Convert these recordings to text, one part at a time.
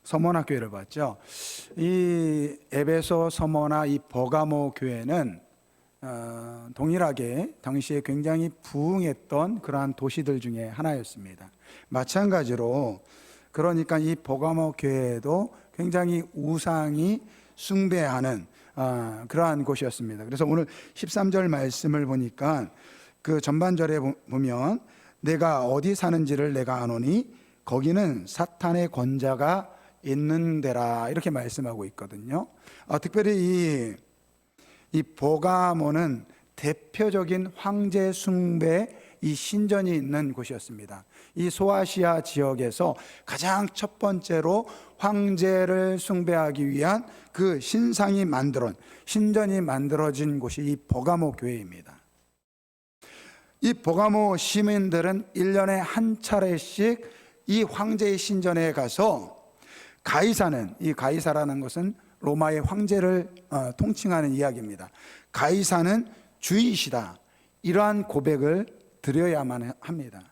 서머나 교회를 봤죠. 이 에베소 서머나 이 버가모 교회는 동일하게 당시에 굉장히 부흥했던 그러한 도시들 중에 하나였습니다. 마찬가지로 그러니까 이 버가모 교회도 굉장히 우상이 숭배하는 그러한 곳이었습니다. 그래서 오늘 13절 말씀을 보니까 그 전반절에 보면 내가 어디 사는지를 내가 아노니 거기는 사탄의 권자가 있는 데라 이렇게 말씀하고 있거든요. 특별히 이 버가모는 대표적인 황제 숭배 이 신전이 있는 곳이었습니다. 이 소아시아 지역에서 가장 첫 번째로 황제를 숭배하기 위한 그 신전이 만들어진 곳이 이 버가모 교회입니다. 이 버가모 시민들은 1년에 한 차례씩 이 황제의 신전에 가서 이 가이사라는 것은 로마의 황제를 통칭하는 이야기입니다. 가이사는 주이시다, 이러한 고백을 드려야만 합니다.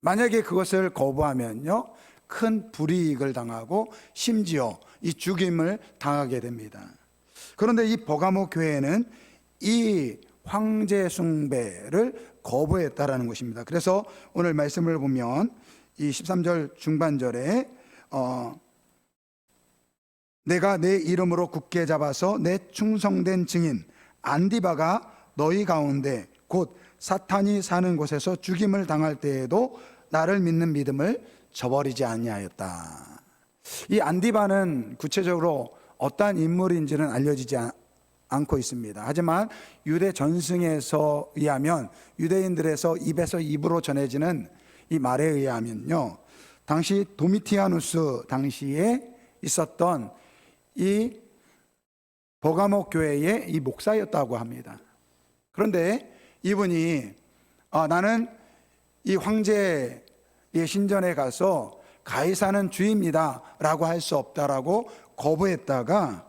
만약에 그것을 거부하면요, 큰 불이익을 당하고 심지어 이 죽임을 당하게 됩니다. 그런데 이 버가모 교회는 이 황제 숭배를 거부했다라는 것입니다. 그래서 오늘 말씀을 보면 이 13절 중반절에 내가 내 이름으로 굳게 잡아서 내 충성된 증인 안디바가 너희 가운데 곧 사탄이 사는 곳에서 죽임을 당할 때에도 나를 믿는 믿음을 저버리지 아니하였다. 이 안디바는 구체적으로 어떠한 인물인지는 알려지지 않고 있습니다. 하지만 유대 전승에서 의하면, 유대인들에서 입에서 입으로 전해지는 이 말에 의하면요, 당시 도미티아누스 당시에 있었던 이 버가모 교회의 이 목사였다고 합니다. 그런데 이분이 나는 이 황제의 신전에 가서 가이사는 주입니다 라고 할 수 없다라고 거부했다가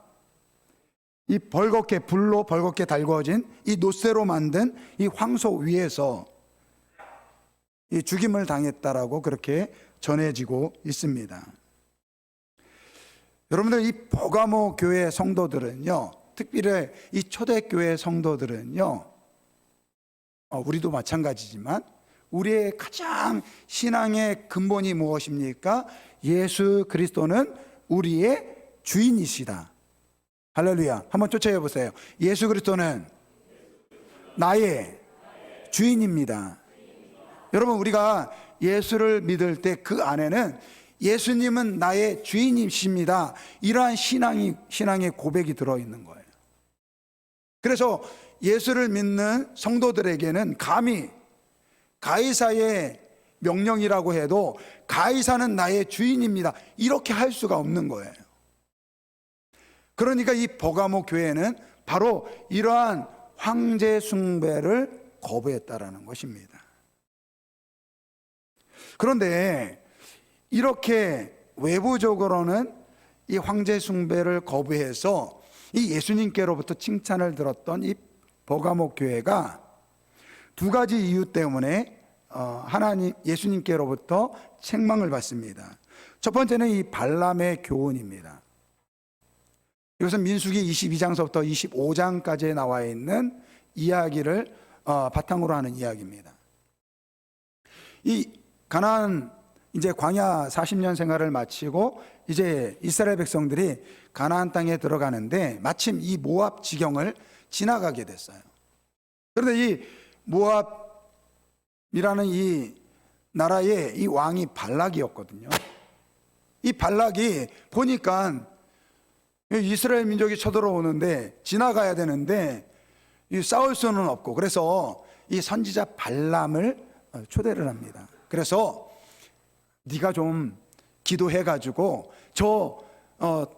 이 불로 벌겋게 달구어진 이 노쇠로 만든 이 황소 위에서 이 죽임을 당했다라고 그렇게 전해지고 있습니다. 여러분들, 이 버가모 교회 성도들은요, 특별히 이 초대교회 성도들은요, 우리도 마찬가지지만 우리의 가장 신앙의 근본이 무엇입니까? 예수 그리스도는 우리의 주인이시다. 할렐루야. 한번 쫓아해 보세요. 예수 그리스도는 나의 주인입니다. 여러분, 우리가 예수를 믿을 때 그 안에는 예수님은 나의 주인이십니다, 이러한 신앙의 고백이 들어있는 거예요. 그래서 예수를 믿는 성도들에게는 감히 가이사의 명령이라고 해도 가이사는 나의 주인입니다, 이렇게 할 수가 없는 거예요. 그러니까 이 버가모 교회는 바로 이러한 황제 숭배를 거부했다라는 것입니다. 그런데 이렇게 외부적으로는 이 황제 숭배를 거부해서 이 예수님께로부터 칭찬을 들었던 이 버가모 교회가 두 가지 이유 때문에 예수님께로부터 책망을 받습니다. 첫 번째는 이 발람의 교훈입니다. 이것은 민수기 22장서부터 25장까지에 나와 있는 이야기를 바탕으로 하는 이야기입니다. 이 가나안 이제 광야 40년 생활을 마치고 이제 이스라엘 백성들이 가나안 땅에 들어가는데 마침 이 모압 지경을 지나가게 됐어요. 그런데 이 모압이라는 이 나라의 이 왕이 발락이었거든요. 이 발락이 보니까 이스라엘 민족이 쳐들어오는데 지나가야 되는데 싸울 수는 없고, 그래서 이 선지자 발람을 초대를 합니다. 그래서 네가 좀 기도해가지고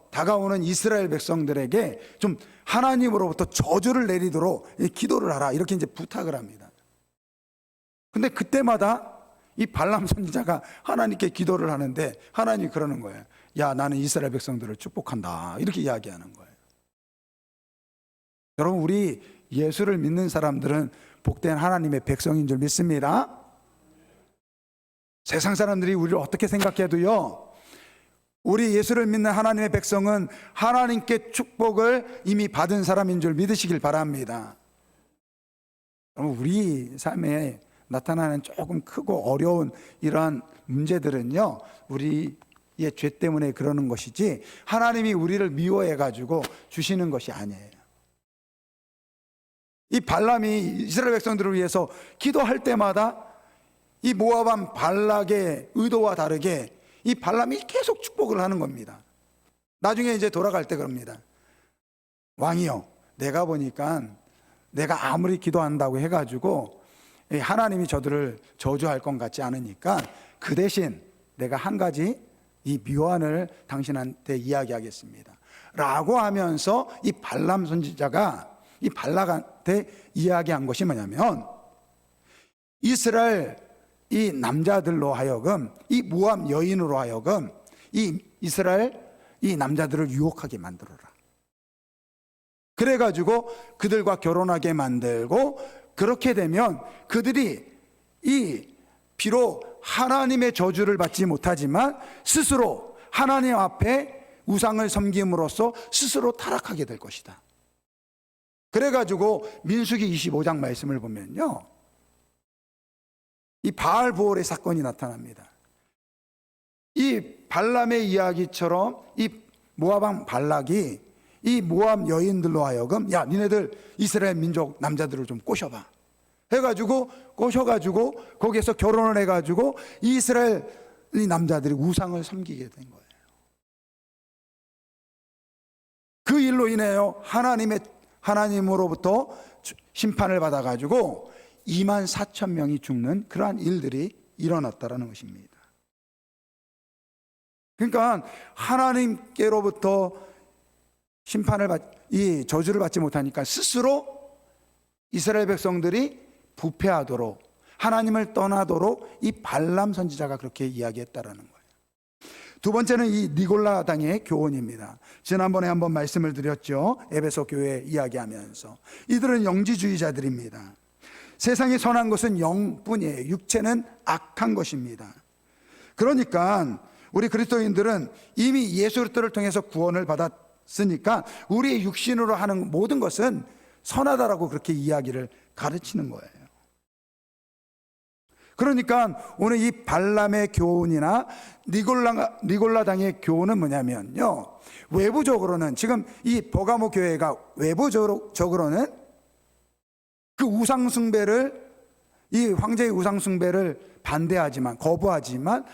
다가오는 이스라엘 백성들에게 좀 하나님으로부터 저주를 내리도록 기도를 하라, 이렇게 이제 부탁을 합니다. 근데 그때마다 이 발람 선지자가 하나님께 기도를 하는데 하나님이 그러는 거예요. 야, 나는 이스라엘 백성들을 축복한다, 이렇게 이야기하는 거예요. 여러분, 우리 예수를 믿는 사람들은 복된 하나님의 백성인 줄 믿습니다. 세상 사람들이 우리를 어떻게 생각해도요, 우리 예수를 믿는 하나님의 백성은 하나님께 축복을 이미 받은 사람인 줄 믿으시길 바랍니다. 우리 삶에 나타나는 조금 크고 어려운 이러한 문제들은요, 우리의 죄 때문에 그러는 것이지 하나님이 우리를 미워해 가지고 주시는 것이 아니에요. 이 발람이 이스라엘 백성들을 위해서 기도할 때마다 이 모압 왕 발락의 의도와 다르게 이 발람이 계속 축복을 하는 겁니다. 나중에 이제 돌아갈 때 그럽니다. 왕이요, 내가 보니까 내가 아무리 기도한다고 해가지고 하나님이 저들을 저주할 것 같지 않으니까 그 대신 내가 한 가지 이 묘안을 당신한테 이야기하겠습니다 라고 하면서 이 발람 선지자가 이 발락한테 이야기한 것이 뭐냐면, 이스라엘 이 남자들로 하여금, 이 모압 여인으로 하여금 이 이스라엘 이 남자들을 유혹하게 만들어라. 그래가지고 그들과 결혼하게 만들고, 그렇게 되면 그들이 이 비록 하나님의 저주를 받지 못하지만 스스로 하나님 앞에 우상을 섬김으로써 스스로 타락하게 될 것이다. 그래가지고 민수기 25장 말씀을 보면요, 이 바알보올의 사건이 나타납니다. 이 발람의 이야기처럼 이 모압 왕 발락이 이 모압 여인들로 하여금, 야, 니네들 이스라엘 민족 남자들을 좀 꼬셔봐 해가지고 꼬셔가지고 거기에서 결혼을 해가지고 이스라엘 남자들이 우상을 섬기게 된 거예요. 그 일로 인해요, 하나님으로부터 심판을 받아가지고 24,000명이 죽는 그러한 일들이 일어났다라는 것입니다. 그러니까 하나님께로부터 이 저주를 받지 못하니까 스스로 이스라엘 백성들이 부패하도록, 하나님을 떠나도록 이 발람 선지자가 그렇게 이야기했다라는 거예요. 두 번째는 이 니골라 당의 교훈입니다. 지난번에 한번 말씀을 드렸죠. 에베소 교회 이야기하면서 이들은 영지주의자들입니다. 세상에 선한 것은 영뿐이에요. 육체는 악한 것입니다. 그러니까 우리 그리스도인들은 이미 예수 그리스도를 통해서 구원을 받았으니까 우리의 육신으로 하는 모든 것은 선하다라고 그렇게 이야기를 가르치는 거예요. 그러니까 오늘 이 발람의 교훈이나 니골라 당의 교훈은 뭐냐면요, 외부적으로는 지금 이 버가모 교회가 외부적으로는 그 우상숭배를, 이 황제의 우상숭배를 반대하지만, 거부하지만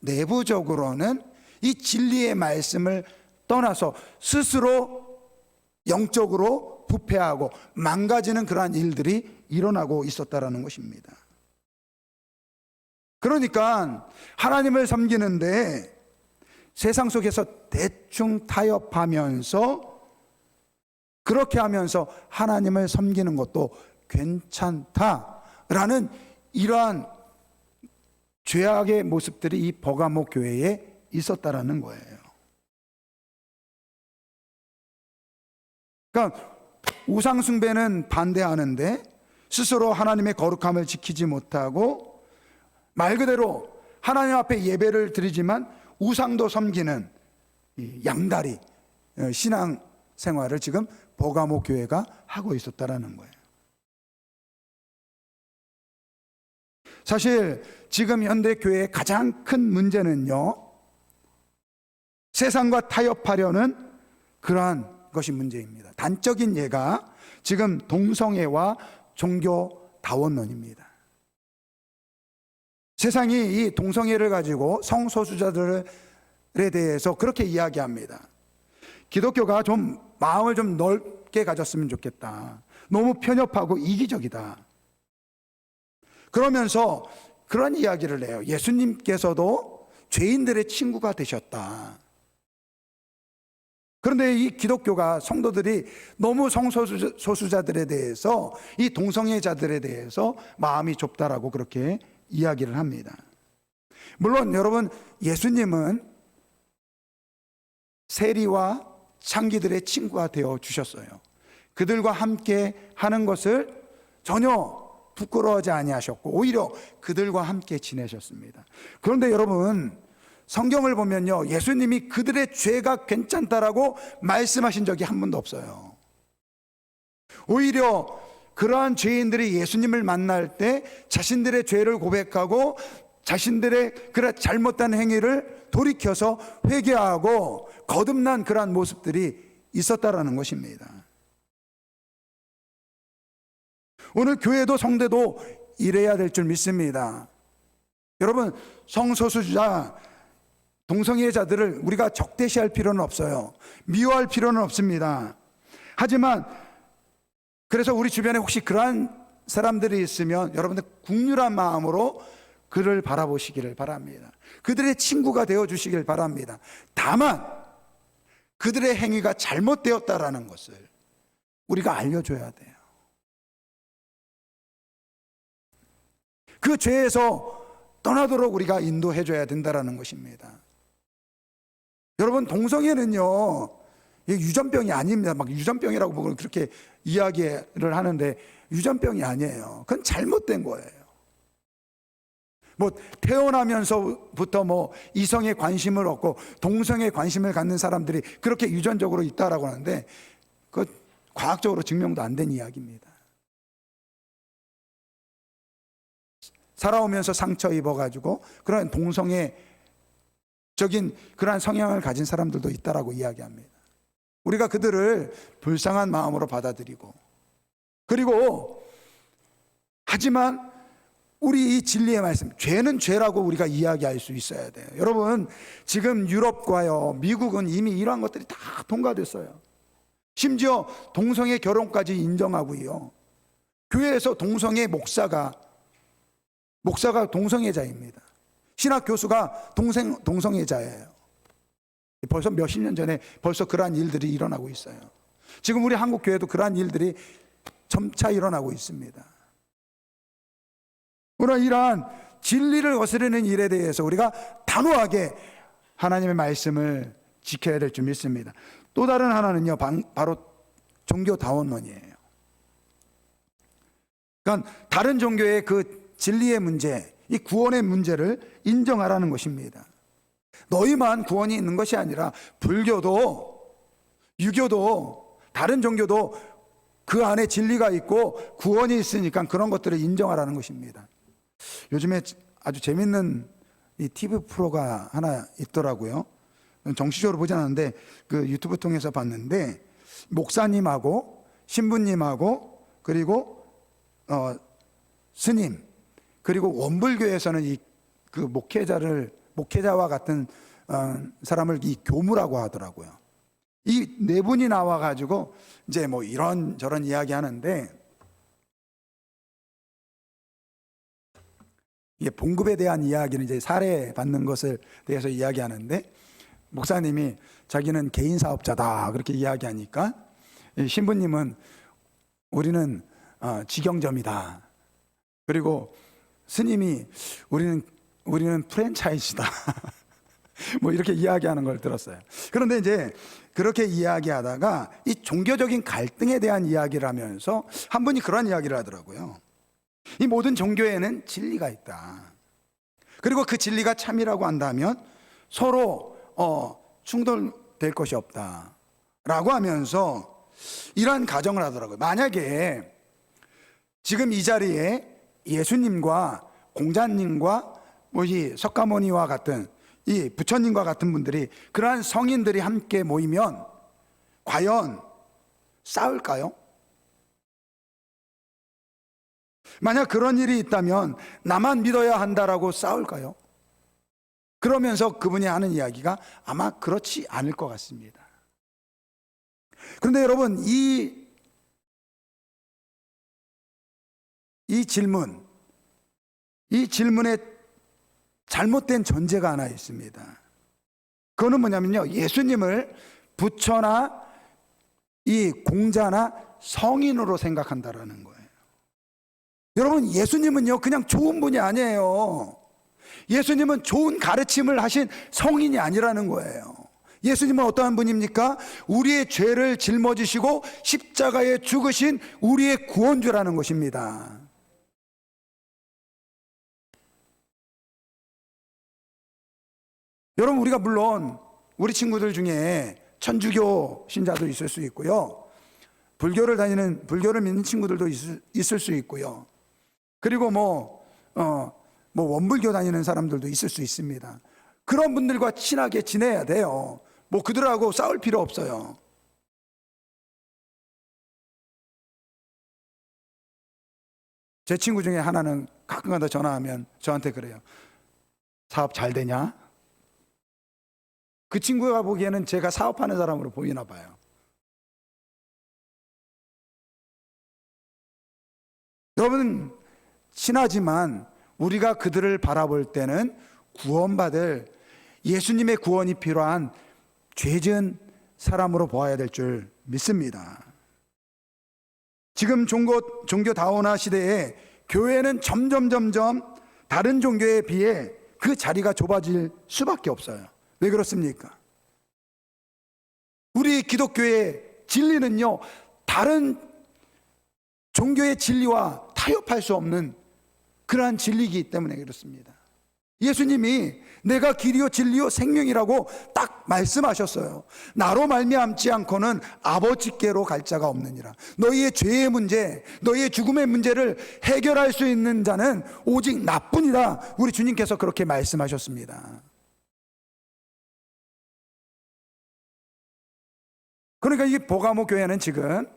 내부적으로는 이 진리의 말씀을 떠나서 스스로 영적으로 부패하고 망가지는 그러한 일들이 일어나고 있었다라는 것입니다. 그러니까 하나님을 섬기는데 세상 속에서 대충 타협하면서, 그렇게 하면서 하나님을 섬기는 것도 괜찮다라는 이러한 죄악의 모습들이 이 버가모 교회에 있었다라는 거예요. 그러니까 우상숭배는 반대하는데 스스로 하나님의 거룩함을 지키지 못하고 말 그대로 하나님 앞에 예배를 드리지만 우상도 섬기는 양다리 신앙 생활을 지금 버가모 교회가 하고 있었다라는 거예요. 사실 지금 현대 교회의 가장 큰 문제는요, 세상과 타협하려는 그러한 것이 문제입니다. 단적인 예가 지금 동성애와 종교다원론입니다. 세상이 이 동성애를 가지고 성소수자들에 대해서 그렇게 이야기합니다. 기독교가 좀 마음을 좀 넓게 가졌으면 좋겠다. 너무 편협하고 이기적이다. 그러면서 그런 이야기를 해요. 예수님께서도 죄인들의 친구가 되셨다. 그런데 이 기독교가, 성도들이 너무 성소수자들에 대해서, 이 동성애자들에 대해서 마음이 좁다라고 그렇게 이야기를 합니다. 물론 여러분, 예수님은 세리와 창기들의 친구가 되어 주셨어요. 그들과 함께 하는 것을 전혀 부끄러워하지 아니하셨고 오히려 그들과 함께 지내셨습니다. 그런데 여러분, 성경을 보면요, 예수님이 그들의 죄가 괜찮다라고 말씀하신 적이 한 번도 없어요. 오히려 그러한 죄인들이 예수님을 만날 때 자신들의 죄를 고백하고 자신들의 그런 잘못된 행위를 돌이켜서 회개하고 거듭난 그러한 모습들이 있었다라는 것입니다. 오늘 교회도 성대도 이래야 될 줄 믿습니다. 여러분, 성소수자, 동성애자들을 우리가 적대시할 필요는 없어요. 미워할 필요는 없습니다. 하지만 그래서 우리 주변에 혹시 그러한 사람들이 있으면 여러분들 국률한 마음으로 그를 바라보시기를 바랍니다. 그들의 친구가 되어주시길 바랍니다. 다만 그들의 행위가 잘못되었다라는 것을 우리가 알려줘야 돼요. 그 죄에서 떠나도록 우리가 인도해줘야 된다는 것입니다. 여러분, 동성애는요, 유전병이 아닙니다. 막 유전병이라고 뭐 그렇게 이야기를 하는데 유전병이 아니에요. 그건 잘못된 거예요. 뭐 태어나면서부터 뭐 이성에 관심을 얻고 동성에 관심을 갖는 사람들이 그렇게 유전적으로 있다라고 하는데 그 과학적으로 증명도 안 된 이야기입니다. 살아오면서 상처 입어가지고 그런 동성애적인 그러한 성향을 가진 사람들도 있다라고 이야기합니다. 우리가 그들을 불쌍한 마음으로 받아들이고, 그리고 하지만 우리 이 진리의 말씀, 죄는 죄라고 우리가 이야기할 수 있어야 돼요. 여러분, 지금 유럽과요, 미국은 이미 이러한 것들이 다 통과됐어요. 심지어 동성애 결혼까지 인정하고요. 교회에서 동성애 목사가 동성애자입니다. 신학 교수가 동성애자예요. 벌써 몇십 년 전에 벌써 그러한 일들이 일어나고 있어요. 지금 우리 한국 교회도 그러한 일들이 점차 일어나고 있습니다. 그러나 이러한 진리를 거스르는 일에 대해서 우리가 단호하게 하나님의 말씀을 지켜야 될 줄 믿습니다. 또 다른 하나는요, 바로 종교다원론이에요. 그러니까 다른 종교의 그 진리의 문제, 이 구원의 문제를 인정하라는 것입니다. 너희만 구원이 있는 것이 아니라 불교도, 유교도, 다른 종교도 그 안에 진리가 있고 구원이 있으니까 그런 것들을 인정하라는 것입니다. 요즘에 아주 재밌는 이 TV 프로가 하나 있더라고요. 정식적으로 보지 않았는데 그 유튜브 통해서 봤는데, 목사님하고 신부님하고 그리고 스님, 그리고 원불교에서는 이 그 목회자와 같은 사람을 이 교무라고 하더라고요. 이 네 분이 나와 가지고 이제 뭐 이런 저런 이야기 하는데, 이게 봉급에 대한 이야기는 이제 사례 받는 것을 대해서 이야기하는데, 목사님이 자기는 개인 사업자다 그렇게 이야기하니까 신부님은 우리는 직영점이다. 그리고 스님이 우리는 프랜차이즈다. 뭐 이렇게 이야기하는 걸 들었어요. 그런데 이제 그렇게 이야기하다가 이 종교적인 갈등에 대한 이야기를 하면서 한 분이 그런 이야기를 하더라고요. 이 모든 종교에는 진리가 있다. 그리고 그 진리가 참이라고 한다면 서로 충돌될 것이 없다 라고 하면서 이러한 가정을 하더라고요. 만약에 지금 이 자리에 예수님과 공자님과 이 석가모니와 같은 이 부처님과 같은 분들이, 그러한 성인들이 함께 모이면 과연 싸울까요? 만약 그런 일이 있다면 나만 믿어야 한다라고 싸울까요? 그러면서 그분이 하는 이야기가 아마 그렇지 않을 것 같습니다. 그런데 여러분, 이 질문에 잘못된 전제가 하나 있습니다. 그거는 뭐냐면요, 예수님을 부처나 이 공자나 성인으로 생각한다라는 거예요. 여러분, 예수님은요 그냥 좋은 분이 아니에요. 예수님은 좋은 가르침을 하신 성인이 아니라는 거예요. 예수님은 어떠한 분입니까? 우리의 죄를 짊어지시고 십자가에 죽으신 우리의 구원주라는 것입니다. 여러분, 우리가 물론 우리 친구들 중에 천주교 신자도 있을 수 있고요, 불교를 믿는 친구들도 있을 수 있고요, 그리고 원불교 다니는 사람들도 있을 수 있습니다. 그런 분들과 친하게 지내야 돼요. 그들하고 싸울 필요 없어요. 제 친구 중에 하나는 가끔가다 전화하면 저한테 그래요. 사업 잘 되냐? 그 친구가 보기에는 제가 사업하는 사람으로 보이나 봐요. 여러분, 친하지만 우리가 그들을 바라볼 때는 구원받을, 예수님의 구원이 필요한 죄지은 사람으로 보아야 될 줄 믿습니다. 지금 종교 다원화 시대에 교회는 점점 다른 종교에 비해 그 자리가 좁아질 수밖에 없어요. 왜 그렇습니까? 우리 기독교의 진리는요, 다른 종교의 진리와 타협할 수 없는 그러한 진리이기 때문에 그렇습니다. 예수님이 내가 길이요 진리요 생명이라고 딱 말씀하셨어요. 나로 말미암지 않고는 아버지께로 갈 자가 없느니라. 너희의 죄의 문제, 너희의 죽음의 문제를 해결할 수 있는 자는 오직 나뿐이다. 우리 주님께서 그렇게 말씀하셨습니다. 그러니까 이 보가모 교회는 지금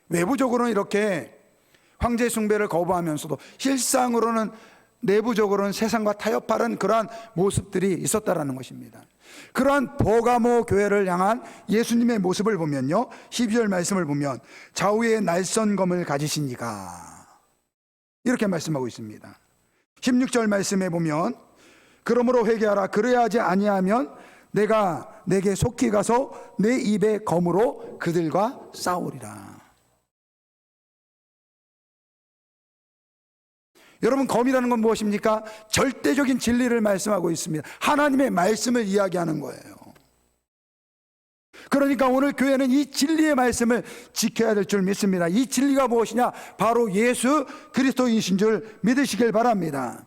외부적으로는 이렇게 황제 숭배를 거부하면서도 실상으로는, 내부적으로는 세상과 타협하는 그러한 모습들이 있었다라는 것입니다. 그러한 보가모 교회를 향한 예수님의 모습을 보면요, 12절 말씀을 보면 좌우에 날선검을 가지신 이가, 이렇게 말씀하고 있습니다. 16절 말씀에 보면 그러므로 회개하라. 그래야 하지 아니하면 내가 내게 속히 가서 내 입의 검으로 그들과 싸우리라. 여러분, 검이라는 건 무엇입니까? 절대적인 진리를 말씀하고 있습니다. 하나님의 말씀을 이야기하는 거예요. 그러니까 오늘 교회는 이 진리의 말씀을 지켜야 될 줄 믿습니다. 이 진리가 무엇이냐? 바로 예수 그리스도이신 줄 믿으시길 바랍니다.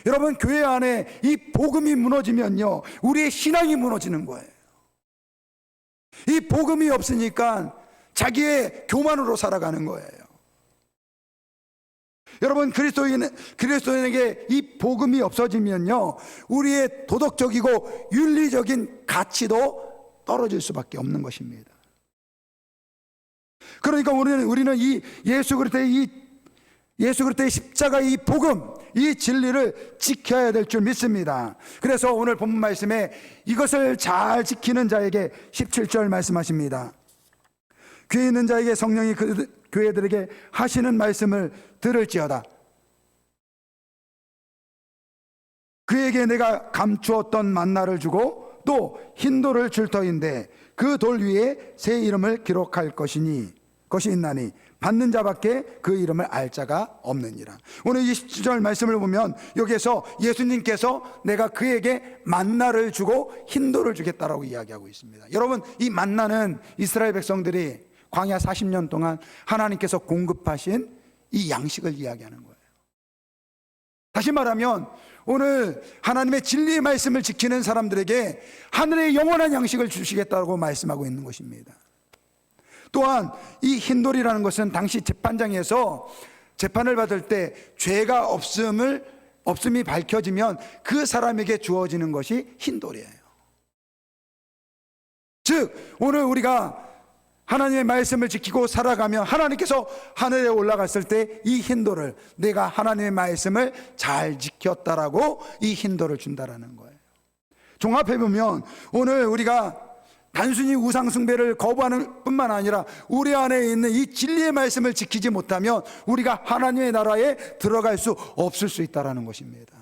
여러분, 교회 안에 이 복음이 무너지면요, 우리의 신앙이 무너지는 거예요. 이 복음이 없으니까 자기의 교만으로 살아가는 거예요. 여러분, 그리스도인에게 이 복음이 없어지면요, 우리의 도덕적이고 윤리적인 가치도 떨어질 수밖에 없는 것입니다. 그러니까 우리는 이 예수 그리스도의 십자가, 이 복음, 이 진리를 지켜야 될 줄 믿습니다. 그래서 오늘 본문 말씀에 이것을 잘 지키는 자에게 17절 말씀하십니다. 귀에 있는 자에게 성령이 교회들에게 하시는 말씀을 들을지어다. 그에게 내가 감추었던 만나를 주고 또 흰 돌을 줄 터인데 그 돌 위에 새 이름을 기록할 것이 있나니 받는 자밖에 그 이름을 알 자가 없느니라. 오늘 27절 말씀을 보면 여기에서 예수님께서 내가 그에게 만나를 주고 흰 돌을 주겠다라고 이야기하고 있습니다. 여러분, 이 만나는 이스라엘 백성들이 광야 40년 동안 하나님께서 공급하신 이 양식을 이야기하는 거예요. 다시 말하면 오늘 하나님의 진리의 말씀을 지키는 사람들에게 하늘의 영원한 양식을 주시겠다고 말씀하고 있는 것입니다. 또한 이 흰돌이라는 것은 당시 재판장에서 재판을 받을 때 죄가 없음이 밝혀지면 그 사람에게 주어지는 것이 흰돌이에요. 즉 오늘 우리가 하나님의 말씀을 지키고 살아가며 하나님께서 하늘에 올라갔을 때 이 흰돌을, 내가 하나님의 말씀을 잘 지켰다라고 이 흰돌을 준다라는 거예요. 종합해보면 오늘 우리가 단순히 우상숭배를 거부하는 뿐만 아니라 우리 안에 있는 이 진리의 말씀을 지키지 못하면 우리가 하나님의 나라에 들어갈 수 없을 수 있다는 것입니다.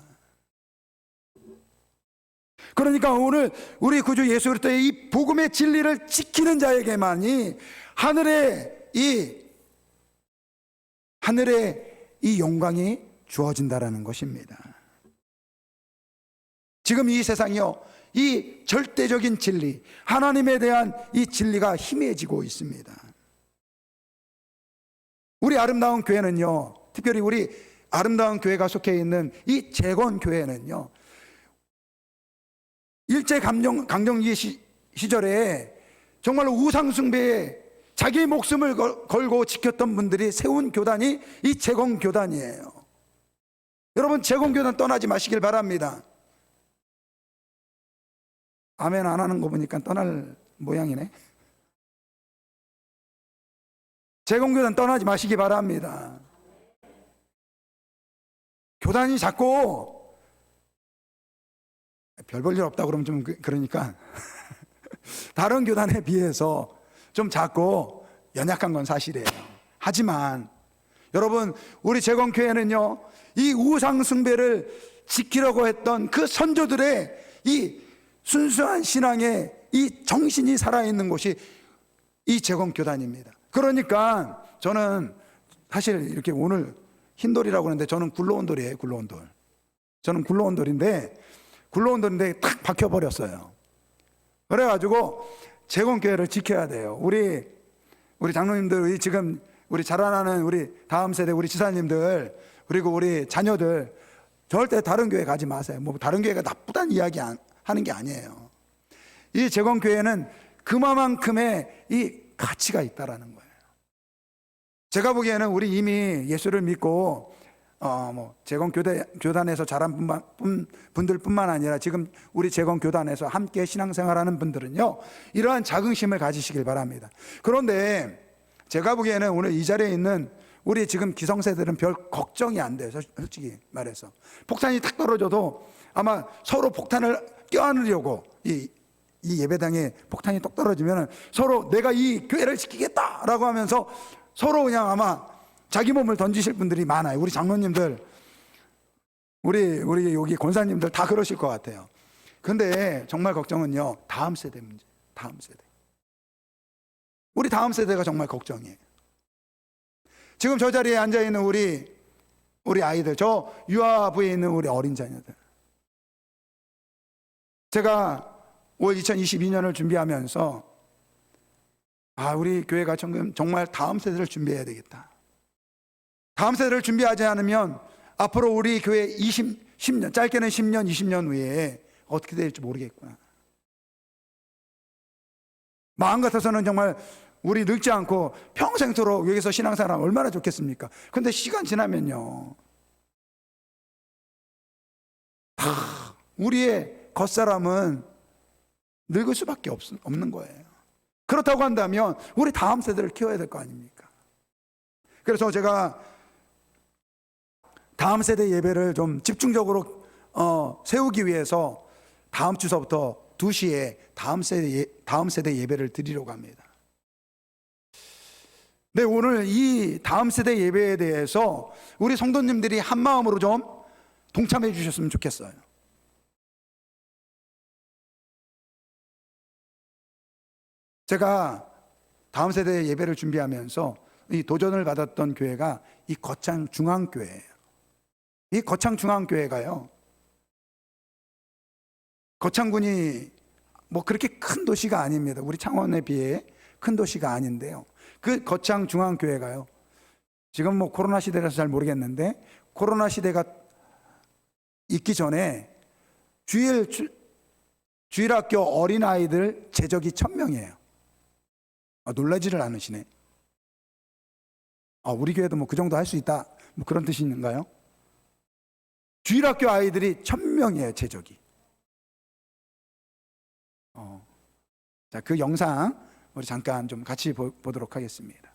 그러니까 오늘 우리 구주 예수 그리스도의 이 복음의 진리를 지키는 자에게만이 하늘의 이 영광이 주어진다라는 것입니다. 지금 이 세상이요, 이 절대적인 진리, 하나님에 대한 이 진리가 희미해지고 있습니다. 우리 아름다운 교회는요, 특별히 우리 아름다운 교회가 속해 있는 이 재건 교회는요, 일제 강점기 시절에 정말로 우상숭배에 자기 목숨을 걸고 지켰던 분들이 세운 교단이 이 재공교단이에요. 여러분, 재공교단 떠나지 마시길 바랍니다. 아멘 안 하는 거 보니까 떠날 모양이네. 재공교단 떠나지 마시기 바랍니다. 교단이 작고 별 볼 일 없다 그러면 좀 그러니까 다른 교단에 비해서 좀 작고 연약한 건 사실이에요. 하지만 여러분, 우리 재건교회는요, 이 우상 숭배를 지키려고 했던 그 선조들의 이 순수한 신앙의 이 정신이 살아있는 곳이 이 재건교단입니다. 그러니까 저는 사실 이렇게 오늘 흰돌이라고 하는데 저는 굴러온 돌이에요. 굴러온 돌. 저는 굴러온 돌인데 탁 박혀버렸어요. 그래가지고 재건교회를 지켜야 돼요. 우리 장로님들, 지금 우리 자라나는 우리 다음 세대 우리 지사님들, 그리고 우리 자녀들 절대 다른 교회 가지 마세요. 뭐 다른 교회가 나쁘다는 이야기 하는 게 아니에요. 이 재건교회는 그만큼의 이 가치가 있다라는 거예요. 제가 보기에는 우리 이미 예수를 믿고 재건교단에서 자란 분들뿐만 아니라 지금 우리 재건교단에서 함께 신앙생활하는 분들은요, 이러한 자긍심을 가지시길 바랍니다. 그런데 제가 보기에는 오늘 이 자리에 있는 우리 지금 기성세들은 별 걱정이 안 돼요. 솔직히 말해서 폭탄이 탁 떨어져도 아마 서로 폭탄을 껴안으려고 이 예배당에 폭탄이 똑 떨어지면 서로 내가 이 교회를 지키겠다라고 하면서 서로 그냥 아마 자기 몸을 던지실 분들이 많아요. 우리 장로님들, 우리 여기 권사님들 다 그러실 것 같아요. 근데 정말 걱정은요, 다음 세대 문제. 다음 세대. 우리 다음 세대가 정말 걱정이에요. 지금 저 자리에 앉아 있는 우리 아이들, 저 유아부에 있는 우리 어린 자녀들. 제가 올 2022년을 준비하면서 우리 교회가 정말 다음 세대를 준비해야 되겠다. 다음 세대를 준비하지 않으면 앞으로 우리 교회 10년, 짧게는 10년, 20년 후에 어떻게 될지 모르겠구나. 마음 같아서는 정말 우리 늙지 않고 평생토록 여기서 신앙생활하면 얼마나 좋겠습니까? 근데 시간 지나면요, 다 우리의 겉사람은 늙을 수밖에 없는 거예요. 그렇다고 한다면 우리 다음 세대를 키워야 될 거 아닙니까? 그래서 제가 다음 세대 예배를 좀 집중적으로 세우기 위해서 다음 주서부터 2시에 다음 세대 예배를 드리려고 합니다. 네, 오늘 이 다음 세대 예배에 대해서 우리 성도님들이 한 마음으로 좀 동참해 주셨으면 좋겠어요. 제가 다음 세대 예배를 준비하면서 이 도전을 받았던 교회가 이 거창 중앙교회예요. 이 거창 중앙교회가요, 거창군이 뭐 그렇게 큰 도시가 아닙니다. 우리 창원에 비해 큰 도시가 아닌데요, 그 거창 중앙교회가요, 지금 뭐 코로나 시대라서 잘 모르겠는데 코로나 시대가 있기 전에 주일학교 어린아이들 제적이 1000명이에요. 놀라지를 않으시네. 우리 교회도 뭐 그 정도 할 수 있다, 뭐 그런 뜻이 있는가요? 주일학교 아이들이 1000명이에요, 제적이. 자, 그 영상 우리 잠깐 좀 같이 보도록 하겠습니다.